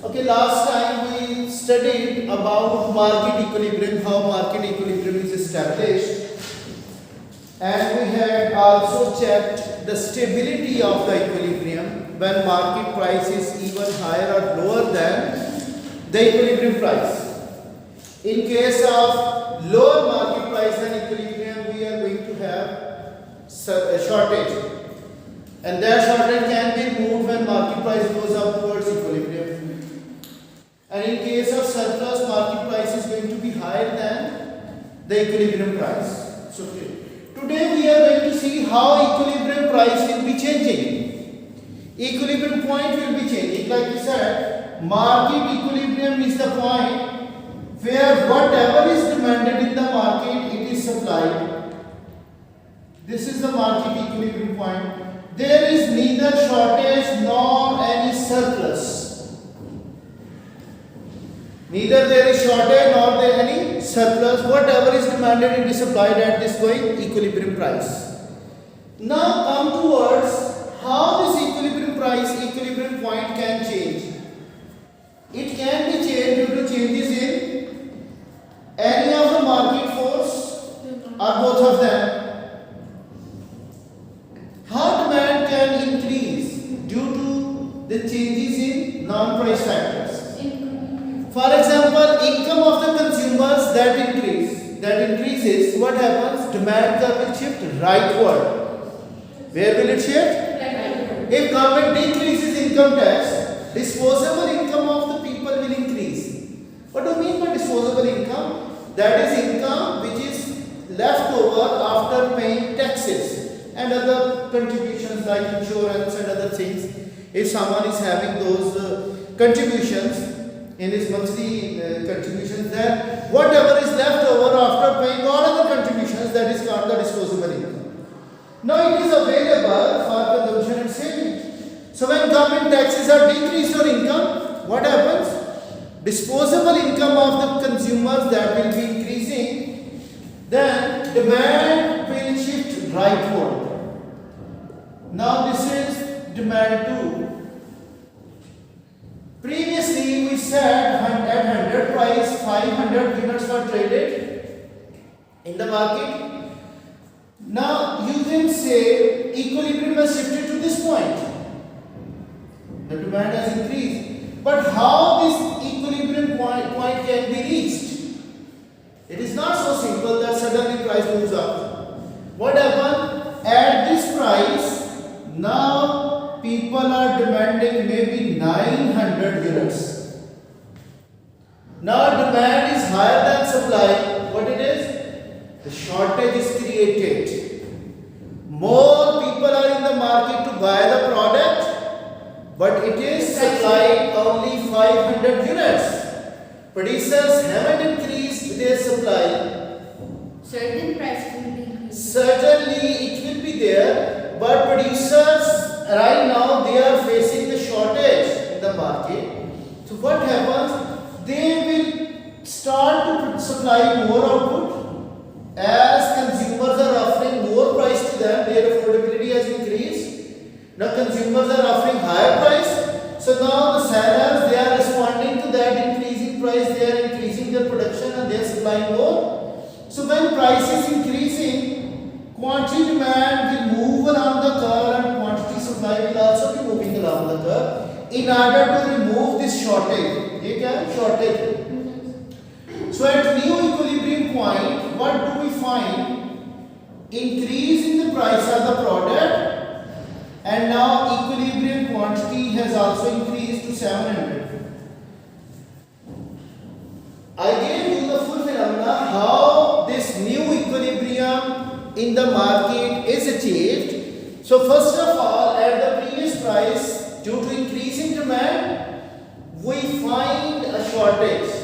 Okay, last time we studied about market equilibrium, how market equilibrium is established, and we had also checked the stability of the equilibrium when market price is even higher or lower than the equilibrium price. In case of lower market price than equilibrium, we are going to have a shortage, and that shortage can be removed when market price goes up towards equilibrium. And in case of surplus, market price is going to be higher than the equilibrium price. So today we are going to see how equilibrium price will be changing. Equilibrium point will be changing. Like we said, market equilibrium is the point where whatever is demanded in the market, it is supplied. This is the market equilibrium point. There is neither shortage nor any surplus. Neither there is shortage nor there any surplus. Whatever is demanded, it is supplied at this going equilibrium price. Now come towards how this equilibrium price, equilibrium point can change. It can be changed due to changes in any of the market force or both of them. How demand can increase due to the changes in non-price factors. For example, income of the consumers that increases, what happens? Demand curve will shift rightward. Where will it shift? Rightward. If government decreases income tax, disposable income of the people will increase. What do you mean by disposable income? That is income which is left over after paying taxes and other contributions like insurance and other things. If someone is having those contributions in his monthly contributions, then whatever is left over after paying all other contributions, that is called the disposable income. Now it is available for consumption and saving. So when government taxes are decreased on income, what happens? Disposable income of the consumers that will be increasing, then demand will shift rightward. Now this is demand 2. Previously we said at 100 price 500 units were traded in the market. Now you can say equilibrium has shifted to this point. The demand has increased. But how this equilibrium point can be reached? It is not so simple that suddenly price moves up. What happened? At this price, now people are demanding maybe 900 units. Now demand is higher than supply. What it is? The shortage is created. More people are in the market to buy the product, but it is supplied only 500 units. Producers haven't increased their supply. Certain price will be increased. Certainly it will be there, but producers right now they are facing the shortage in the market. So what happens? They will start to supply more output. As consumers are offering more price to them, their affordability has increased. Now consumers are offering higher price. So now the sellers, they are responding to that increasing price. They are increasing their production and they are supplying more. So when price is increasing, quantity demand will move along the curve and quantity supply will also be moving along the curve in order to remove this shortage. This is shortage. So at new equilibrium point, what do we find? Increase in the price of the product, and now equilibrium quantity has also increased to 700. I gave you the full phenomena how this new equilibrium in the market is achieved. So first of all, at the previous price, due to increasing demand, we find a shortage.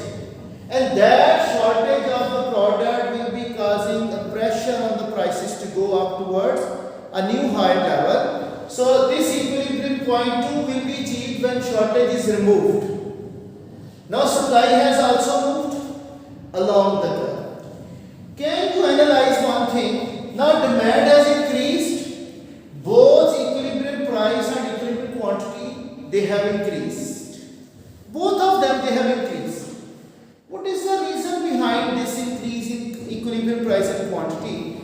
And that shortage of the product will be causing a pressure on the prices to go up towards a new high level. So this equilibrium point 2 will be achieved when shortage is removed. Now supply has also moved along the curve. Can you analyze one thing? Now demand has increased. Both equilibrium price and equilibrium quantity, they have increased. Both of them they have increased. What is the reason behind this increase in equilibrium price and quantity?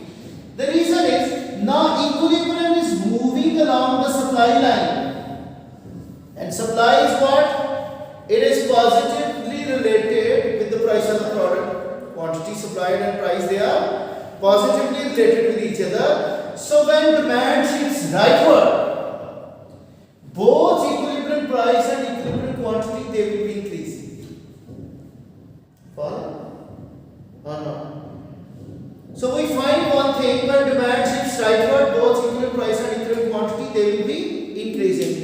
The reason is now equilibrium is moving along the supply line. And supply is what? It is positively related with the price of the product. Quantity supplied and price, they are positively related with each other. So when demand shifts rightward, both equilibrium price and equilibrium quantity, they will be increasing. Follow or not? So we find one thing, when demand shifts rightward, both equilibrium price and equilibrium quantity, they will be increasing.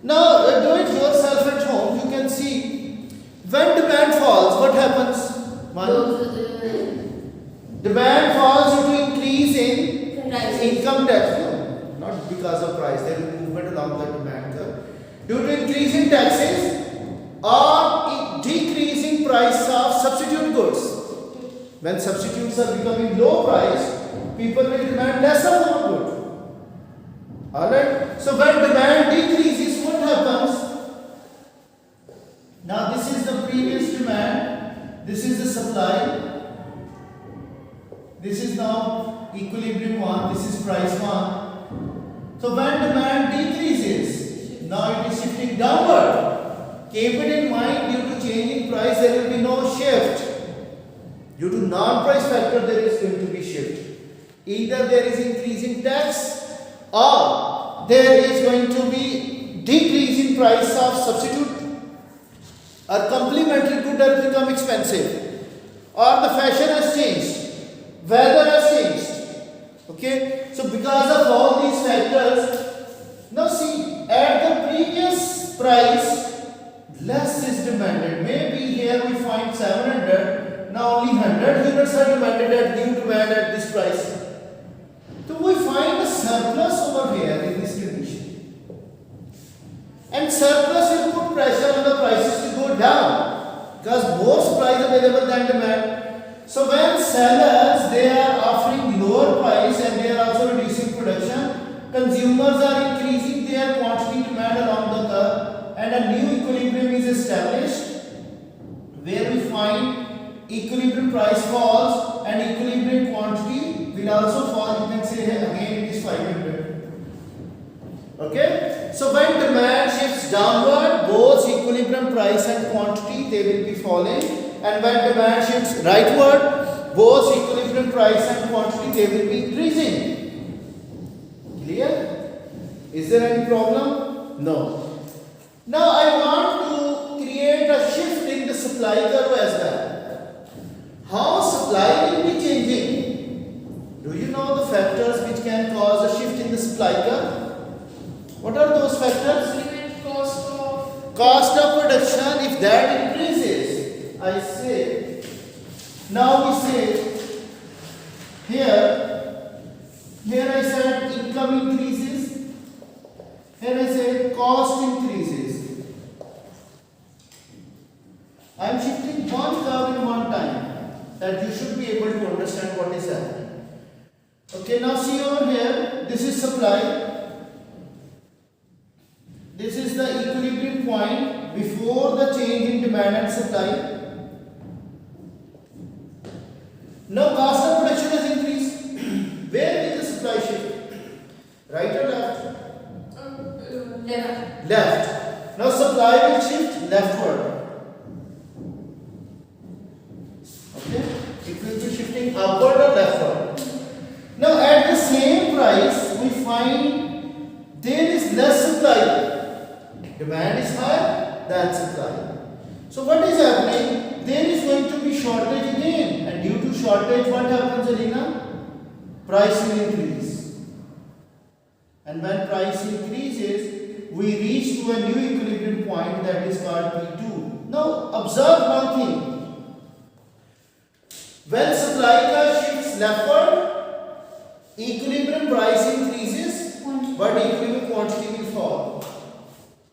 Now do it yourself at home. You can see when demand falls, what happens? Demand falls due to increase in income tax. No, not because of price. There is movement along the demand curve. Due to increase in taxes or decreasing price of substitute goods. When substitutes are becoming low price, people will demand less of one good. Alright? So when demand decreases, what happens? Now this is the previous demand, this is the supply. This is now equilibrium one, this is price one. So when demand decreases, now it is shifting downward. Keep it in mind, due to change in price there will be no shift. Due to non-price factor there is going to be shift. Either there is increase in tax or there is going to be decrease in price of substitute or complementary good has become expensive, or the fashion has changed, weather has changed. Okay, so because of all these factors, now see, at the previous price less is demanded. Maybe here we find 700, now only 100 units are demanded at new demand at this price. So we find a surplus over here in this condition, and surplus will put pressure on the prices to go down because more supply is available than demand. So when sellers they are offering lower price and they are also reducing production, consumers are increasing their quantity demand along the curve, and a new equilibrium is established where we find equilibrium price falls and equilibrium quantity will also fall. You can say again it is 500. Okay, so when demand shifts downward, both equilibrium price and quantity they will be falling, and when demand shifts rightward, both equilibrium price and quantity they will be increasing. Clear? Is there any problem? No. Now I want to create a shift in the supply curve as well. How supply will be changing? Do you know the factors which can cause a shift in the supply curve? What are those factors? Cost of production, if that increases, I say, now we say, here I said income increases, here I said cost increases. I am shifting one curve in one time, that you should be able to understand what is happening. Okay, now see over here, this is supply. This is the equilibrium point before the change in demand and supply. Now cost of production has increased. Where will the supply shift? Right or left? Left. Left. Now supply will shift leftward. Okay? It will be shifting upward or leftward. Now at the same price, we find there is less supply. Demand is higher than supply. So what is happening? There is going to be shortage again, and due to shortage, what happens, Alina? Price will increase. And when price increases, we reach to a new equilibrium point that is called P2. Now observe one thing. When supply curve shifts leftward, equilibrium price increases, but equilibrium quantity will fall.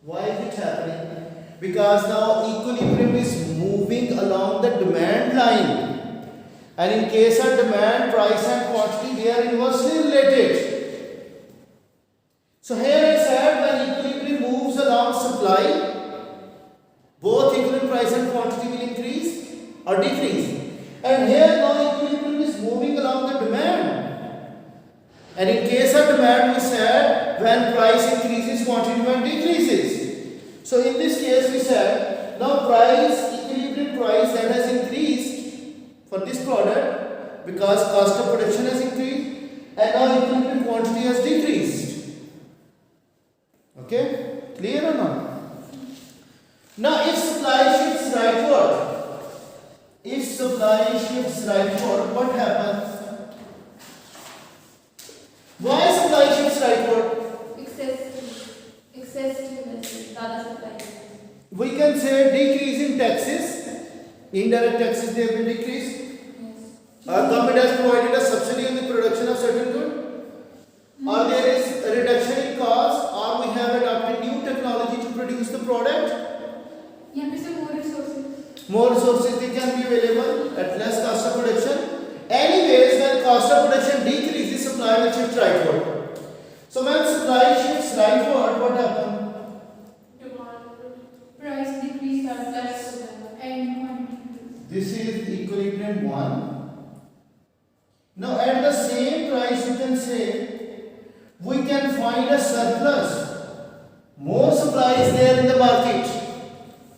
Why is it happening? Because now equilibrium is moving along the demand line, and in case of demand, price and quantity they are inversely related. So here I said when equilibrium moves along supply, both price and quantity will increase or decrease. And here now equilibrium is moving along the demand. And in case of demand, we said when price increases, quantity demand decreases. So in this case, we said now price, equilibrium price that has increased for this product because cost of production has increased and now equilibrium quantity has decreased. Okay, clear or not? Now if supply shifts rightward, what happens? Why supply shifts rightward? Excess data supply. We can say decrease in taxes, indirect taxes they will decrease. Yes. Our government has provided a subsidy on the production of certain good, or there is a reduction in cost, or we have adopted new technology to produce the product. यहाँ पे से more resources. More resources they can be available at less cost of production. Anyways, when cost of production decreases, supply will shift rightward. So when supply shifts rightward, what happens? Price decrease or plus and quantity. This is equilibrium 1. Now at the same price you can say we can find a surplus. More supply is there in the market.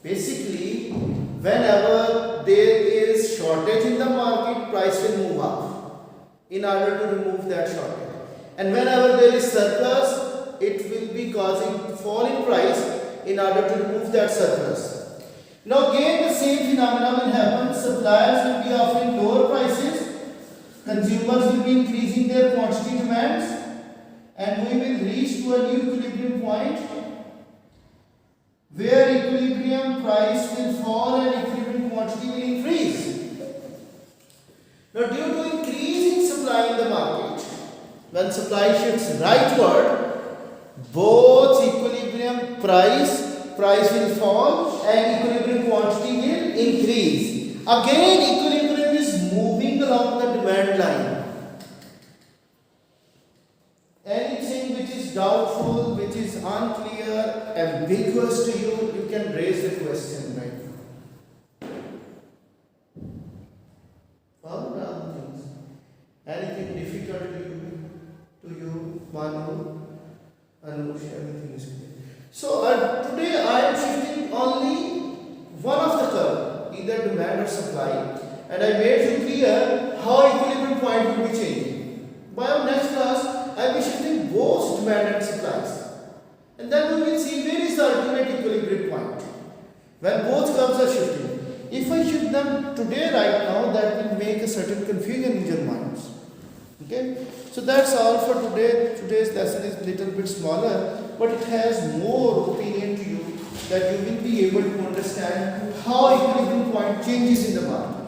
Basically, whenever there is shortage in the market, price will move up in order to remove that shortage. And whenever there is surplus, it will be causing fall in price in order to remove that surplus. Now again the same phenomenon will happen. Suppliers will be offering lower prices, consumers will be increasing their quantity demands, and we will reach to a new equilibrium point where equilibrium price will fall and equilibrium quantity will increase. Now due to increase in supply in the market, when supply shifts rightward, both equilibrium price will fall and equilibrium quantity will increase. Again equilibrium is moving along the demand line. Anything which is doubtful, which is unclear, ambiguous to you, you can raise the question right now. Follow down things. Anything difficult to you, Manu, Anush, everything is clear. So today I am shifting only one of the curve, either demand or supply, and I made you clear how equilibrium point will be changing. By our next class, I will be shifting both demand and supplies, and then we will see where is the ultimate equilibrium point when both curves are shifting. If I shift them today right now, that will make a certain confusion in your minds. Okay, so that's all for today. Today's lesson is little bit smaller, but it has more opinion to you that you will be able to understand how equilibrium point changes in the market.